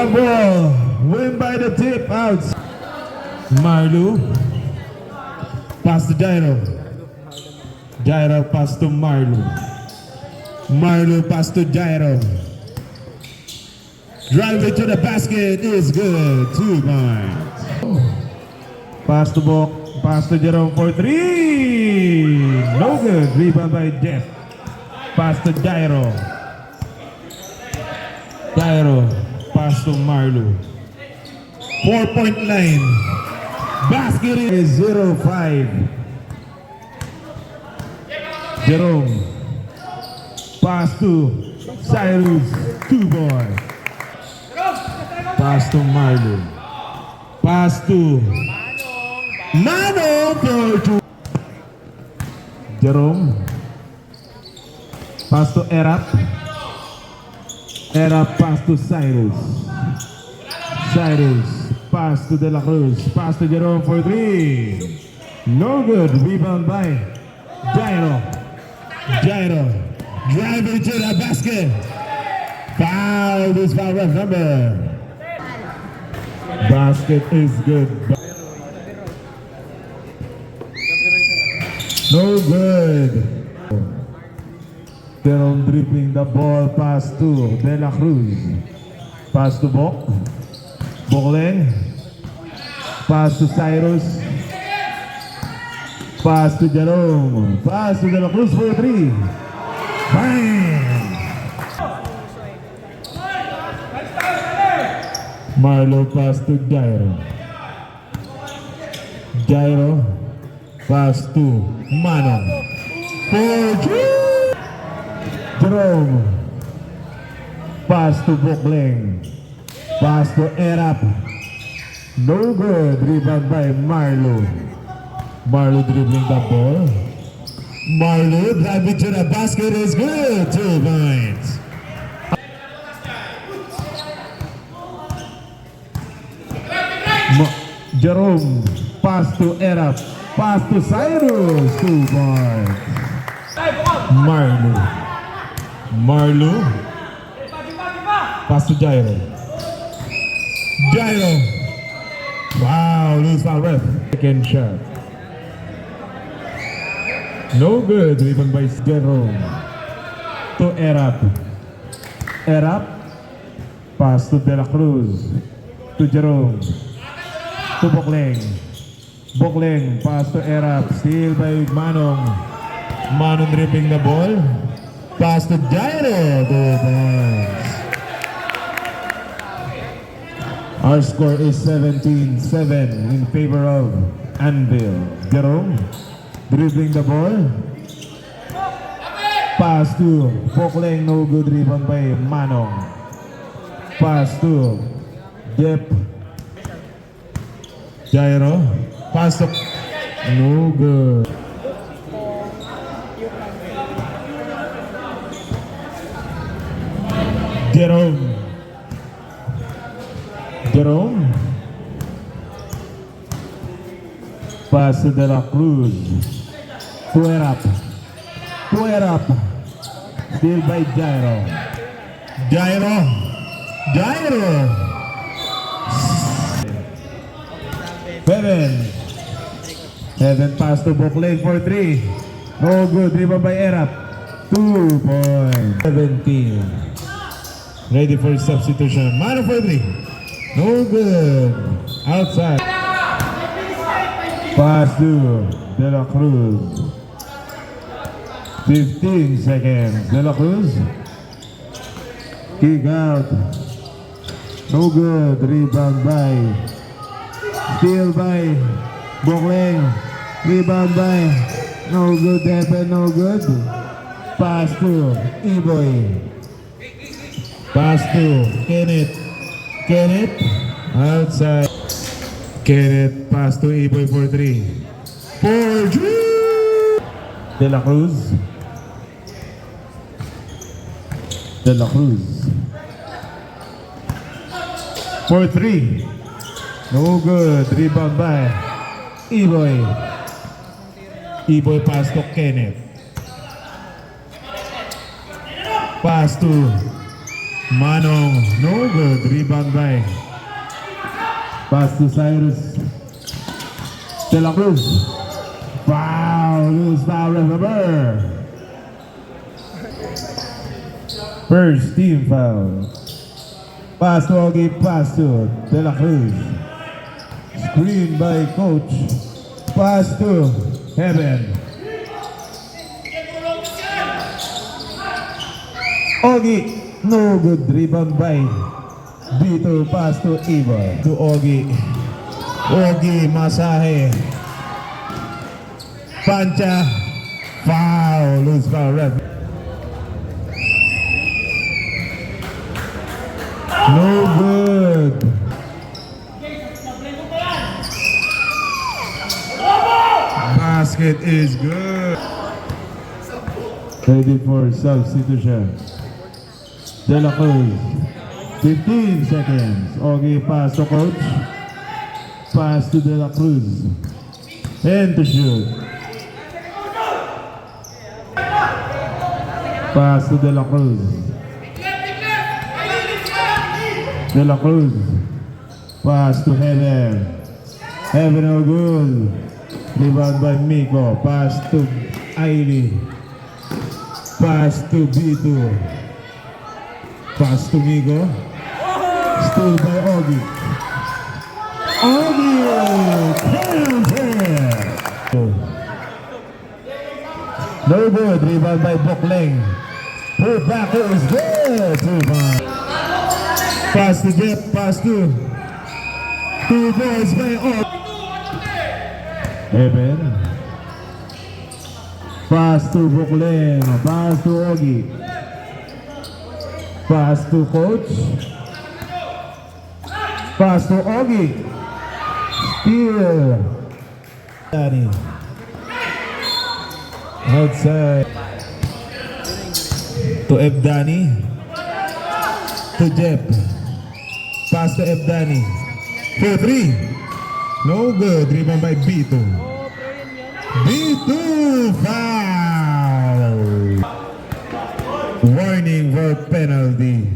Jump ball. Win by the tip. Out. Marlu. Pass to Jairo. Jairo pass to Marlu. Marlu pass to Jairo. Drive it to the basket is good. 2 points. Pass to Bok. Pass to Jerome for 3. No good. Rebound by Jeff. Pass to Jairo. Jairo. Pass to Marlu. 4.9. Basket is 0-5. Jerome. Pass to Cyrus. 2 boy. Pass to Marlu. Pass to Mano for 2. Jerome. Pass to Erap. Erap pass to Cyrus. Cyrus. Pass to De La Cruz. Pass to Jerome for 3. No good. Rebound by Jairo. Jairo. Driving to the basket. Foul. This foul ref number. Basket is good. No good. Jerome dribbling the ball. Pass to De La Cruz. Pass to Bok. Bokleng. Pass to Cyrus. Pass to Jerome. Pass to De La Cruz for 3. Bang! Marlo pass to Jairo. Jairo pass to Mano. For 3. Jerome. Pass to Bokleng. Pass to Erap. No good. Rebound by Marlo. Marlo dribbling the ball. Marlo driving to the basket is good. 2 points. Jerome. Pass to Erap. Pass to Cyrus. 2 points. Marlo. Marlo. Pass to Jairo. Jairo. Wow, loose foul ref. Second shot. No good. Rebound by Jerome. To Erap. Erap. Pass to De La Cruz. To Jerome. To Bokleng. Bokleng. Pass to Erap. Steal by Manong. Manong dribbling the ball. Pass to Jairo. 2 points. Our score is 17-7 in favor of Anvil. Jerome dribbling the ball. Pass to Bokleng. No good. Rebound by Manong. Pass to Jeff. Jairo. Pass to... No good. Jerome. Jerome. Pass to De La Cruz. To Erap. To Erap. Still by Jairo. Jairo. Jairo. 7 pass to Bokleng for 3. No good. Rebound by Erap. 2 points. 17. Ready for substitution. Mano for 3. No good. Outside. Pass to De La Cruz. 15 seconds. De La Cruz. Kick out. No good. Rebound by. Steal by Bokleng. Rebound by. No good. Depen. No good. Pass to E-Boy. Pass to Kenneth. Kenneth. Outside. Kenneth. Pass to E-Boy for 3. For 3. De La Cruz. De La Cruz. For 3. No good. Rebound by E-Boy. E-Boy pass to Kenneth. Pass to Manong, no good. Rebound by. Pass to Cyrus. De La Cruz. Foul. Loose foul, remember. First team foul. Pass to Ogie, pass to De La Cruz. Screen by coach. Pass to Heaven. Ogie, no good. Rebound by Dito. Pass to Eva. To Ogie. Ogie, masahe. Pancha. Foul. Loose foul, ref. No good. Basket is good. Ready for substitution. De La Cruz. 15 seconds. Okay, pass to coach. Pass to De La Cruz. And to shoot. Pass to De La Cruz. De La Cruz. Pass to Heaven. Heaven no good. Rebound by Miko. Pass to Ailey. Pass to B2. Pass to Miko. Still by Ogie. Ogie! No good. Rebound by Bokleng. Put back is good. Pass to Jeff. Pass to 2 boys by Ogie. Heaven. Pass to Bokleng. Pass to Ogie. Pass to coach. Pass to Ogie. Steal. Danny. Outside. To F. Danny. To Jeff. Pass to F. Danny. 4-3. No good. Rebound by B2. B2 foul. Warning for penalty.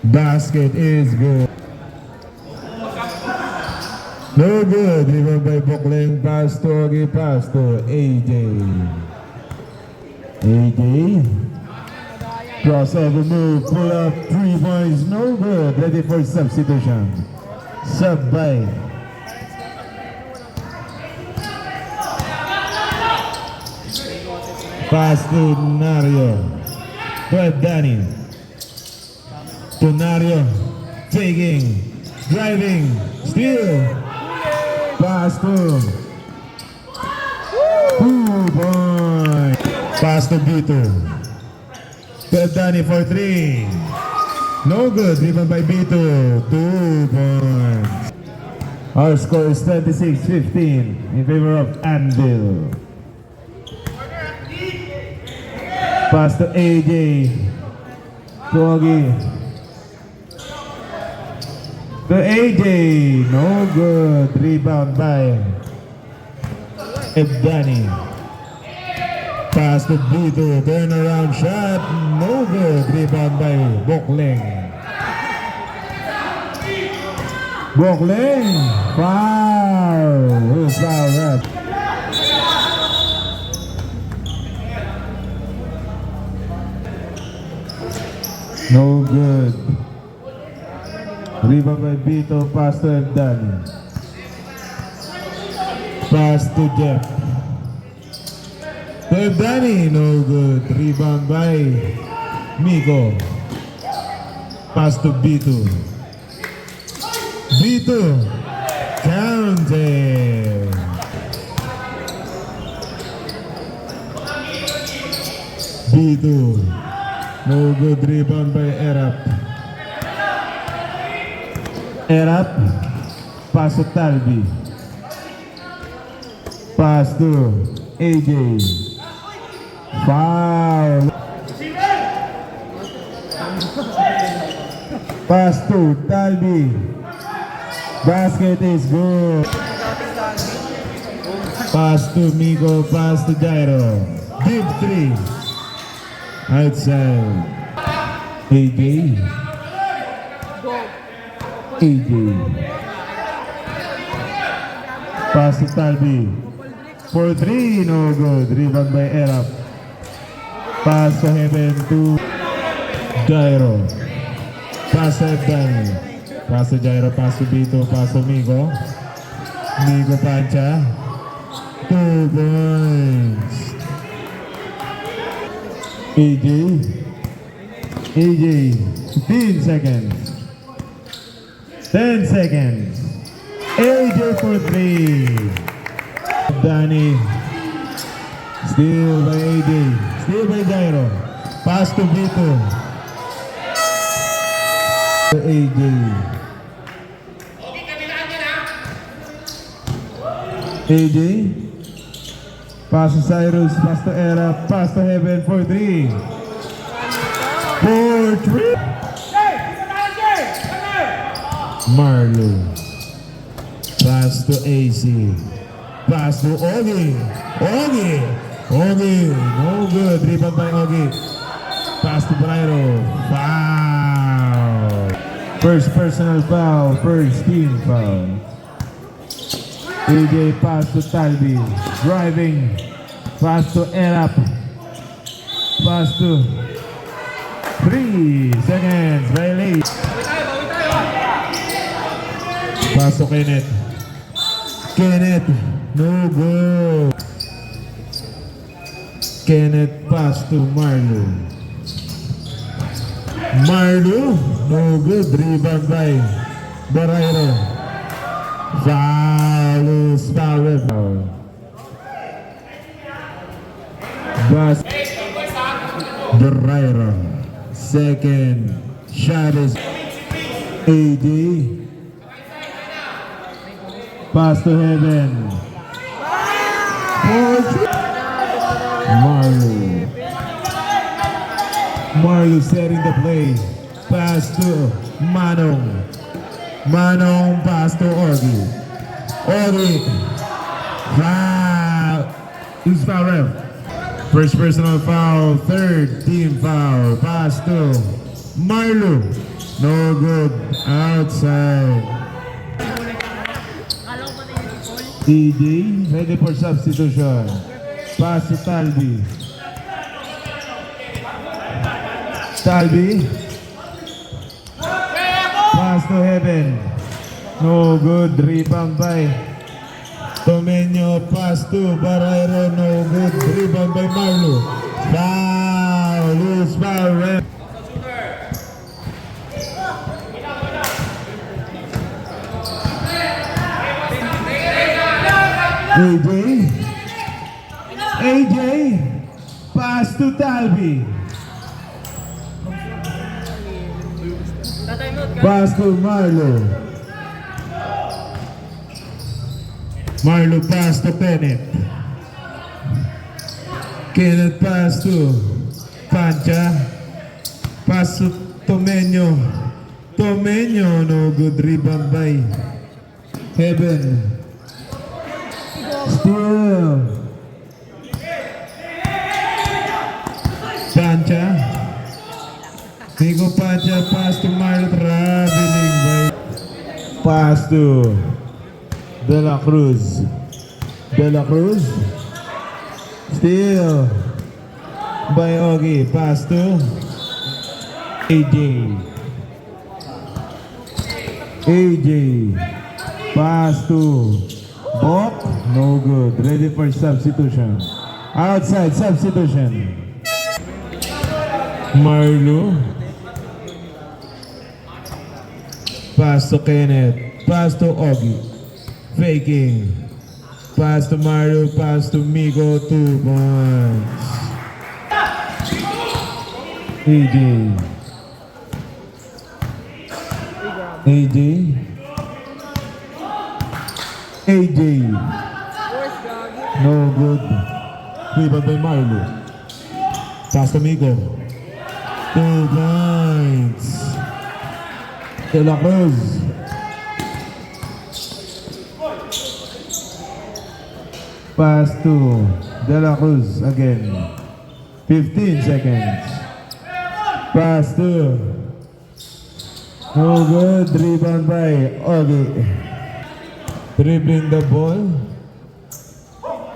Basket is good. No good. Rebound by Bokleng. Pass to Ogie. Pass to AJ. AJ. Crossover move. Pull up. 3 points. No good. Ready for substitution. Sub by pass to Nario. To Danny. To Nario. Taking. Driving. Steal. Pass to 2 points. Pass to B2. To Danny for 3. No good. Rebound by B2. 2 points. Our score is 26-15 in favor of Anvil. Pass to AJ. To Ogie. To AJ. No good. Rebound by Danny. Pass to B2. Turnaround shot. No good. Rebound by Bokleng. Bokleng. Foul. Who's foul that? No good. Rebound by B2. Pass to Danny. Pass to Jeff. To Danny. No good. Rebound by Miko. Pass to B2. B2. Counted. B2. No good. Rebound by Erap. Erap. Pass to Talbi. Pass to AJ. Foul. Pass to Talbi. Basket is good. Pass to Miko. Pass to Jairo. Deep 3. Outside. AJ. AJ. Pass to Talbi. For 3, no good. Rebound by Erap. Pass to Heaven to Jairo. Pass to Ebdan. Pass to Jairo, pass to Bito, pass to Migo. Migo Pancha. 2 points. AJ. AJ. 15 seconds. 10 seconds. AJ for 3. Danny. Still by AJ. Still by Jairo. Pass to Vito. To AJ. AJ. Pass to Cyrus. Pass to Era. Pass to Heaven for 3. For 3. Marlo. Pass to AC. Pass to Ogie. Ogie. Ogie. No good. Rebound by Ogie. Pass to Brairo. Foul. First personal foul. First team foul. AJ pass to Talbi. Driving. Pass to Erap. Pass to 3 seconds. Riley. Pass to Kenneth. Kenneth. No good. Kenneth pass to Marlo. Marlo. No good. Rebound by Barairo. Foul. Foul. Bas. Barairo. Second shot is AD. Pass to Heaven. Marlo. Marlo setting the play. Pass to Manong. Manong pass to Orgi. Orgi. Foul. Who's foul ref? First personal foul. Third team foul. Pass to Marlo. No good. Outside. ED ready for substitution. Pass to Talbi. Talbi. Pass to Heaven. No good. Rebound by Tomenyo. Pass to Barairo. No good. Rebound by Marlo. Foul. Loose foul. Ref. AJ. AJ. Pass to Talbi. Pass to Marlo. Marlo pass to Kenneth. Kenneth pass to Pancha. Pass to Tomenyo. Tomenyo. No good. Rebound by Heaven. Still. Pancha. Migo Pancha. Pass to Marlo. Traveling by. Pass to De La Cruz. De La Cruz. Still. By Ogie. Pass to AJ. AJ. Pass to Bok. No good. Ready for substitution. Outside substitution. Marlo. Pass to Kenneth. Pass to Ogie. Faking. Pass to Marlo. Pass to Migo. 2 points. AJ. AJ. AJ. No good. Rebound by Marlo. Pass to Migo. 2 points. De La Cruz. Pass to De La Cruz again. 15 seconds. Pass to. No good. Rebound by Ogie. Dribbling the ball.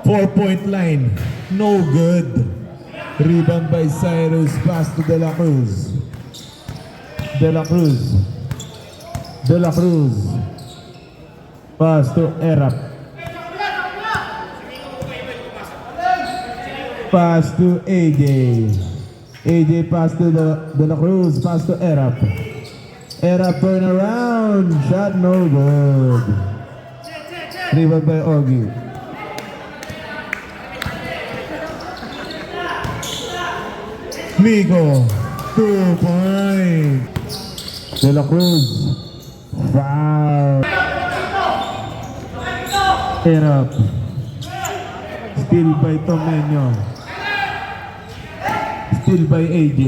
4-point line. No good. Rebound by Cyrus. Pass to De La Cruz. De La Cruz. De La Cruz. Pass to Erap. Pass to AJ. AJ pass to De La Cruz. Pass to Erap. Erap turn around. Shot no good. Rebound by Ogie. Migo. 2 points. De La Cruz. Foul. Erap. Steal by Tmkn. Steal by AJ.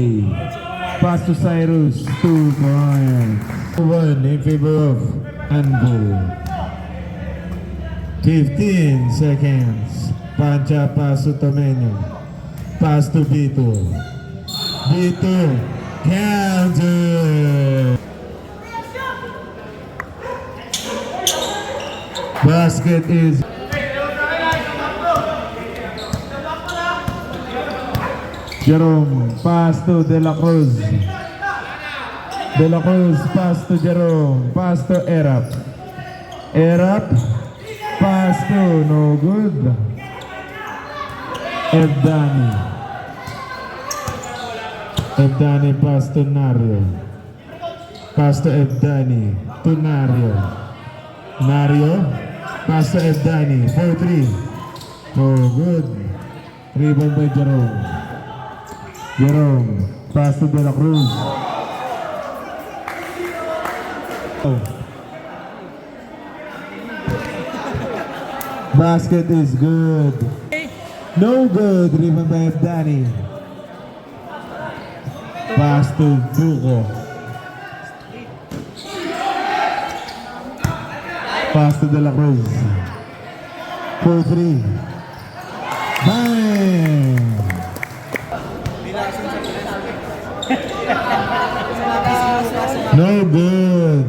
Pass to Cyrus. 2 points. 1 in favor of Anvil. 15 seconds. Pancha pass to Tmkn. Pass to Vito. Vito. Counter. Basket is Jerome. Pass to De La Cruz. De La Cruz pass to Jerome. Pass to Erap. Erap. Pass to no good. Evdani. Evdani pass to Nario. Pass to Evdani. To Nario. Nario. Pass to Evdani. 4-3. No good. Rebound by Jerome. Jerome. Pass to De La Cruz. Oh. Basket is good. No good. Rebound by Evdani. Pass to Buko. Pass to De La Cruz. 4-3. Bang! No good.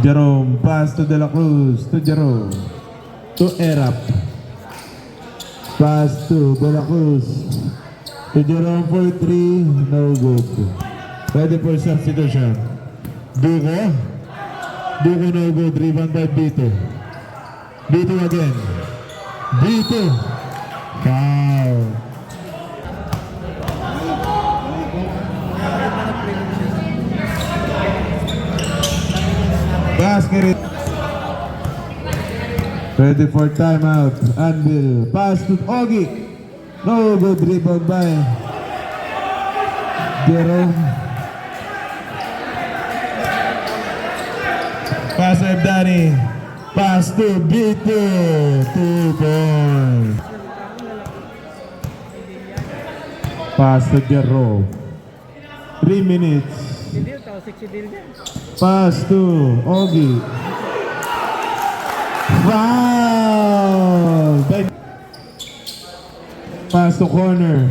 Jerome, pass to De La Cruz, to Jerome, to Erap. Pass to De La Cruz, to Jerome for 3, no good. Ready for substitution. Dugo, Dugo no good, rebound by Vito. Vito again. Vito. Foul. Basket. Ready for timeout. Anvil. Pass to Ogie. No good. Rebound by Jerome. Pass to Evdani. Pass to Vito. 2 points. Pass to Jerome. 3 minutes. Pass to Ogie. Foul! Pass to corner.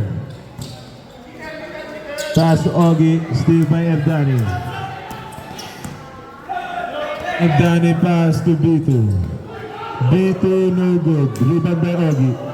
Pass to Ogie. Steal by Evdani. Evdani pass to Vito. Vito no good. Rebound by Ogie.